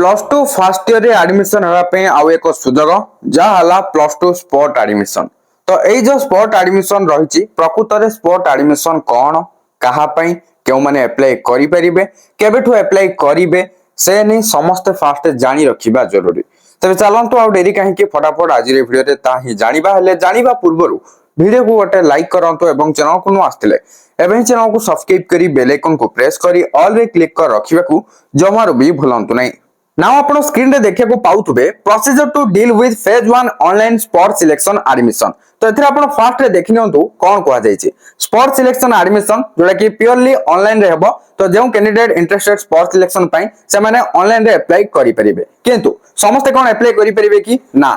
Plus two first year admission होगा आउ एक सुजोग जहाँ प्लस टू स्पोर्ट एडमिशन। तो यही जो स्पोर्ट एडमिशन रही प्रकृत में स्पोर्ट एडमिशन कौन कहापाई क्यों मैंने अप्लाई करेंगे केबेठू अप्लाई करेंगे से नहीं समस्ते फास्ट जानी रखा जरूरी। तेज चलतु आ डेरी कहीं फटाफट आज भिडियो जाना पूर्व वीडियो को गोटे लाइक करंतु एवं चैनल को आसते एवं चैनल को सब्सक्राइब करी बेल आइकन को प्रेस करी ऑल रे क्लिक कर रखा जमारू भी भूलंतु नहीं। नाउ आपण स्क्रीन रे देखिया को पाउथबे procedure to deal with phase 1 online sport selection admission. तो एथरे आपण फर्स्ट रे देखि नियंतु कोन कोआ जाय छै स्पोर्ट सिलेक्शन एडमिशन जोटा कि प्योरली ऑनलाइन रे हेबो। तो जो कैंडिडेट इंटरेस्टेड स्पोर्ट सिलेक्शन पई से माने ऑनलाइन रे अप्लाई करि परिबे किंतु समस्त कोन अप्लाई करि परिबे कि ना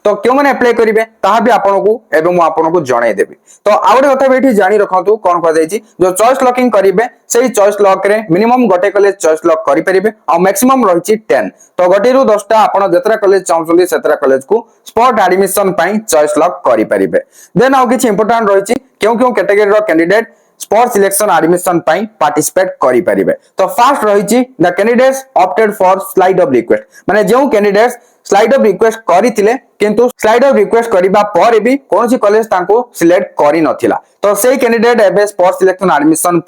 तो क्यों मैंने अप्लाई करेंगे ताहा भी आपको एवं आपको जनई देवी। तो आउ गोटे कथा भी जानी रखु कौन कह जो चॉइस लॉकिंग करेंगे से चॉइस लॉक रे मिनिमम गोटे कॉलेज चॉइस लॉक करेंगे और मैक्सिमम रही 10। तो गोटे रु 10टा आप जितरा कॉलेज चाहते से कॉलेज को स्पोर्ट एडमिशन चॉइस लॉक करेंगे। देन आउ किछि इंपोर्टेंट रही क्यों क्यों category candidate sport selection admission participate करि परिबे। तो फर्स्ट रही the candidates opted for slide of request माने जो कैंडिडेट्स स्लाइड ऑफ रिक्वेस्ट करिथिले किंतु स्लाइड ऑफ रिक्वेस्ट करिबा पर भी कोनसी कॉलेज तांको सिलेक्ट करि नथिला तो सेही कैंडिडेट एबे स्पोर्ट सिलेक्शन एडमिशन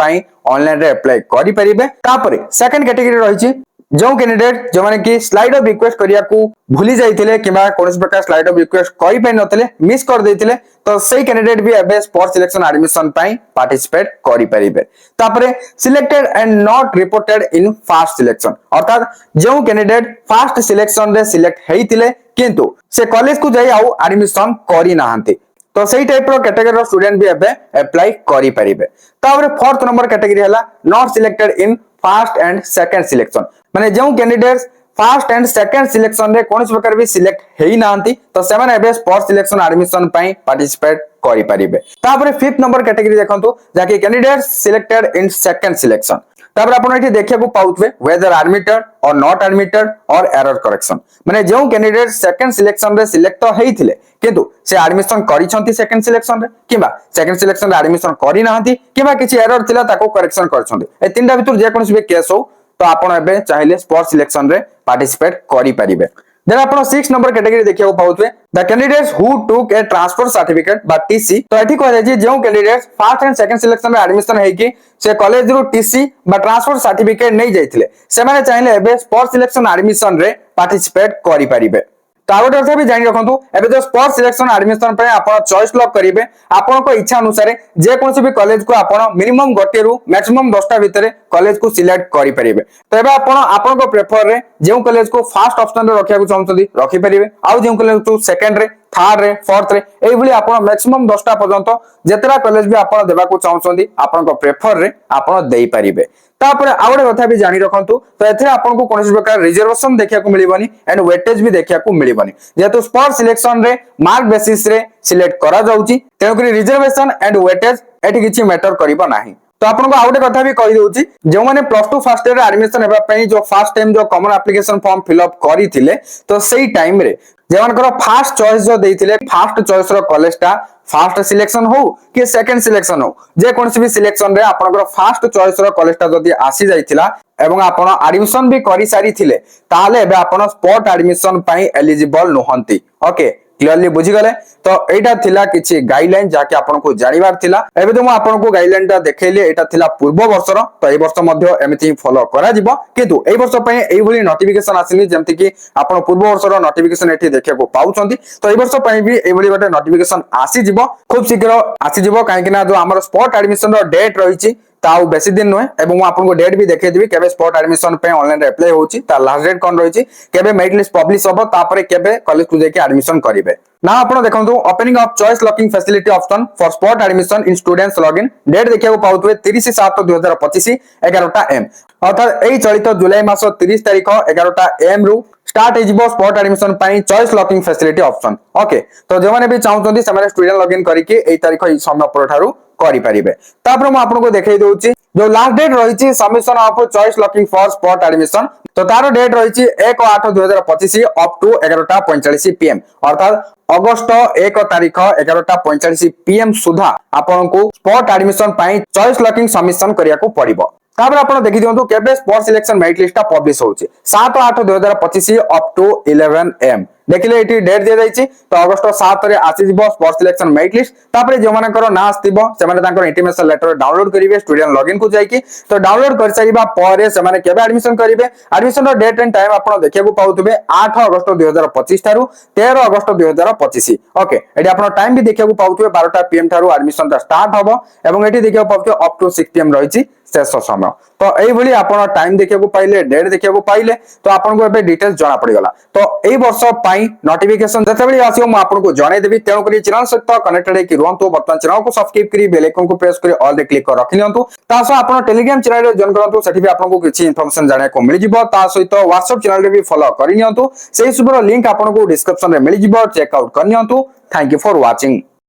ऑनलाइन रे अप्लाई करि परिबे। तापरे सेकंड कैटेगरी रही जो कैंडिडेट जो माने कि स्लाइड ऑफ रिक्वेस्ट करिया को भूली जाइथिले किबा कोनसी प्रकार स्लाइड ऑफ रिक्वेस्ट करि पै नथिले मिस कर दैथिले तो सेही कैंडिडेट भी एबे स्पोर्ट सिलेक्शन एडमिशन पार्टिसिपेट करि परिबे। तापरे selected and not reported in fast selection अर्थात जो कैंडिडेट फास्ट सिलेक्शन रे सिलेक्ट हेइथिले किंतु से कॉलेज को जाई आउ एडमिशन करि नाहंती तो सही टाइप रो कैटेगरी रो स्टूडेंट भी एबे अप्लाई करि परिबे। तापरे फोर्थ नंबर कैटेगरी हला not selected in first and second selection माने जो candidates first and second selection रे कोन प्रकार भी सिलेक्ट हेई नांती तो से माने एबे स्पोर्ट सिलेक्शन एडमिशन पार्टिसिपेट करि परिबे। तापरे फिफ्थ नंबर कैटेगरी देखंतु जाके candidates selected in second selection तापर आपण एठी देखिया को पाउतबे वेदर एडमिटेड और नॉट एडमिटेड और एरर करेक्शन माने जो कैंडिडेट सेकंड सिलेक्शन रे सिलेक्ट तो हेइथिले किंतु से एडमिशन करिसंती सेकंड सिलेक्शन रे किबा सेकंड सिलेक्शन रे एडमिशन करि नाहंती किबा किछि एरर थिला ताको करेक्शन करछंती ए तीनटा भितर जे कोनसी भी केस हो तो आपण एबे चाहिले स्पोर्ट सिलेक्शन रे पार्टिसिपेट करि परिबे। देन आपण 6 नंबर कैटेगरी देखिया को पाउतबे the candidates who took a transfer certificate बा टीसी। तो एठी कहै जे जो candidates first and second selection रे एडमिशन हेइ कि से कॉलेज रो टीसी बा ट्रांसफर सर्टिफिकेट नै जाइथिले से माने चाहिले एबे स्पोर्ट सिलेक्शन एडमिशन रे पार्टिसिपेट करि परिबे। तो आउट ऑफ भी जानि रखंतु एबे जो स्पोर्ट सिलेक्शन एडमिशन पे आपण चॉइस लॉक करिवे आपण को इच्छा अनुसार जे कोनसी भी कॉलेज को आपण मिनिमम गोटे रु मैक्सिमम 10टा भितरे कॉलेज को सिलेक्ट करि परिबे। तो एबे आपण को प्रेफर रे जे कॉलेज को फर्स्ट ऑप्शन रे रखिया को चाहउछथि रखि परिबे आ जे कॉलेज को सेकंड रे थर्ड रे फोर्थ रे एई भली आपण मैक्सिमम 10टा पर्यंत जेतरा कॉलेज भी आपण देबा को चाहउछथि आपण को प्रेफर रे आपण देई परिबे। तापर आउडे कथा भी जानि रखंतु तो एथे आपन को कोनसी प्रकार रिजर्वेशन देखिया को मिलिबनी एंड वेटेज भी देखिया को मिलिबनी जेतु स्पोर्ट सिलेक्शन रे मार्क बेसिस रे सिलेक्ट करा जाउची तेनु करी रिजर्वेशन एंड वेटेज एठी किछि मैटर करिबो नाही। तो आपन को आउडे कथा भी कहि दोउची जो माने प्लस 2 फर्स्ट ईयर एडमिशन हेबा पई जो फर्स्ट टाइम जो common application form fill up करिथिले तो सेही टाइम रे जेमानकर फर्स्ट चॉइस जो देइथिले फर्स्ट चॉइस रो कॉलेजटा फर्स्ट सिलेक्शन हो कि सेकंड सिलेक्शन हो जे कोनसी भी सिलेक्शन रे आपनकर फर्स्ट चॉइस रो कॉलेजटा जदी आसी जाइथिला एवं आपण एडमिशन भी करि सारी थिले ताले एबे आपण स्पोर्ट एडमिशन पई एलिजिबल नहंती। ओके क्लियरली बुझी गले तो एटा थिला किछि गाइडलाइन जाके आपन को जानिबार थिला एबे तो म आपन को गाइडलाइन ता देखैले एटा थिला पूर्व वर्षर तो ए वर्ष मध्ये एमिति फॉलो करा जिवो किंतु ए वर्ष पई एई भली नोटिफिकेशन आसिनी जेमति कि आपन पूर्व वर्षर नोटिफिकेशन एठी देखिया को पाउछंती तो ए वर्ष पई भी ए भली गोटे नोटिफिकेशन आसी जिवो खूब शीघ्र आसी जिवो काहे कि ना जो हमर स्पोर्ट एडमिशन रो डेट रहिछि ताऊ बेसी दिन नुहे एवं आपन को डेट भी देखै देबी केबे स्पोर्ट एडमिशन पे ऑनलाइन रे अप्लाई होची ता लास्ट डेट कोन रहिछि केबे मेरिट लिस्ट पब्लिश होबो तापरे केबे कॉलेज को जेके एडमिशन करिवे ना आपण देखंतु opening of choice locking facility option for sport admission in students login date देखिया को पाउतबे 30/7/2025 11टा एम अर्थात एई चलित जुलाई मास 30 तारिख 11टा एम रु स्टार्ट हेजिबो स्पोर्ट एडमिशन पई choice locking facility option. Okay तो जे माने भी चाहउछन्ती से माने स्टूडेंट लॉगिन करिके एई तारिख ई समय परठारु करि परिबे। तापर म आपन को देखै दोउची जो लास्ट डेट रहिछि submission of choice locking for sport admission तो तारो डेट रहिछि 1/8/2025 अप टू 11:45 पीएम अर्थात अगस्त 1 तारिख 11:45 पीएम सुधा आपन को स्पोर्ट एडमिशन पई चॉइस लॉकिंग सबमिशन करिया को पड़िबो। तापर आपण देखि दियंतु केबे sport selection merit list publish होउची 7/8/2025 अप टू 11 am देखिले एटी डेट दिया जायछि तो अगस्त 7 रे आसी जिवो स्पोर्ट सिलेक्शन मेरिट लिस्ट तापर जे मानकर ना आस्तिबो से माने तांकर इंटिमेशन लेटर डाउनलोड करिवे स्टूडेंट लॉगिन को जायकि तो डाउनलोड कर सारिबा परे से माने केबे एडमिशन करिवे एडमिशन रो डेट एंड टाइम आपण देखिया को पाउतबे 8 अगस्त 2025 थारु 13 अगस्त 2025 ओके एडी आपण टाइम भी देखिया को पाउतबे 12 pm थारु एडमिशन ता स्टार्ट हबो एवं एटी देखिया को पाउतबे अप टू 6 pm रहिछि शेष समय तो एई भली आपण टाइम देखिया को पाइले डेट देखिया को पाइले तो आपण को एबे डिटेल्स जाना पड़ी गला तो एई वर्ष पाई नोटिफिकेशन जतेबेली आसियो म आपन को जणाई देबी तेणु करी चैनल सहित कनेक्टेड है कि रुहंतु बर्तमान चैनल को सब्सक्राइब करी बेल आइकन को प्रेस करी ऑल रे क्लिक कर रखि लियंतु ता सो आपण टेलीग्राम चैनल रे जॉइन करंतु सेठी भी आपन को किछि इंफॉर्मेशन जाने को मिल जिवो ता सहित व्हाट्सएप चैनल रे भी फॉलो करि लियंतु सेही सुबर लिंक आपन को डिस्क्रिप्शन रे मिल जिवो चेक आउट कर लियंतु थैंक यू फॉर वाचिंग।